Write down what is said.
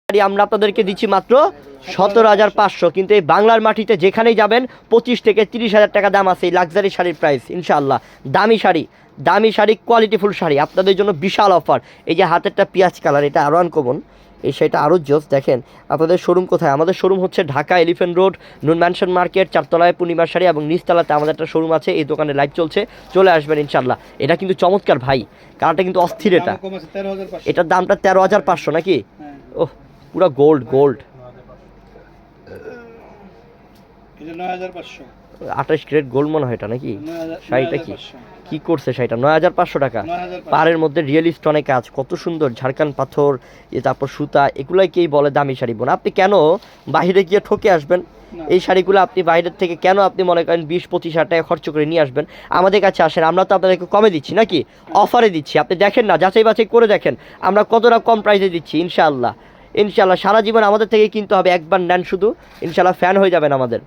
আমরা আপনাদেরকে দিচ্ছি মাত্র 17,500, কিন্তু এই বাংলার মাটিতে যেখানেই যাবেন 25 থেকে 30,000 টাকা দাম আছে এই লাক্সারি শাড়ির প্রাইস। ইনশাআল্লাহ দামি শাড়ি কোয়ালিটিফুল শাড়ি আপনাদের জন্য বিশাল অফার। এই যে হাতেরটা পেঁয়াজ কালার, এটা আরও আনকমন, এই শাড়িটা আরও জোস। দেখেন আপনাদের শোরুম কোথায়? আমাদের শোরুম হচ্ছে ঢাকা এলিফ্যান্ট রোড, নুন ম্যানশন মার্কেট, 4 তলায় পূর্ণিমার শাড়ি, এবং নিচতলাতে আমাদের একটা শোরুম আছে। এই দোকানে লাইভ চলছে, চলে আসবেন ইনশাল্লাহ। এটা কিন্তু চমৎকার ভাই, কালারটা কিন্তু অস্থির। এটার দামটা 13,500 নাকি? ওহ, পুরো গোল্ড 28 ক্যারেট গোল্ড মনে হয় এটা নাকি? শাড়িটা কি করছে শাড়িটা? 9,500 টাকা। পাড়ের মধ্যে রিয়েলিস্ট অনেক কাজ, কত সুন্দর ঝাড়খান পাথর, তারপর সুতা, এগুলাই কেই বলে দামি শাড়ি। বোন আপনি কেন বাইরে গিয়ে ঠকে আসবেন? এই শাড়িগুলো আপনি বাইরের থেকে কেন আপনি মনে করেন 20-25 হাজার টাকা খরচ করে নিয়ে আসবেন? আমাদের কাছে আসেন, আমরা তো আপনাদেরকে কমে দিচ্ছি নাকি, অফারে দিচ্ছি। আপনি দেখেন না, যাচাই বাছাই করে দেখেন আমরা কতটা কম প্রাইসে দিচ্ছি। ইনশাআল্লাহ সারা জীবন আমাদের থেকে কিনতে হবে, একবার নেন শুধু, ইনশাআল্লাহ ফ্যান হয়ে যাবেন আমাদের।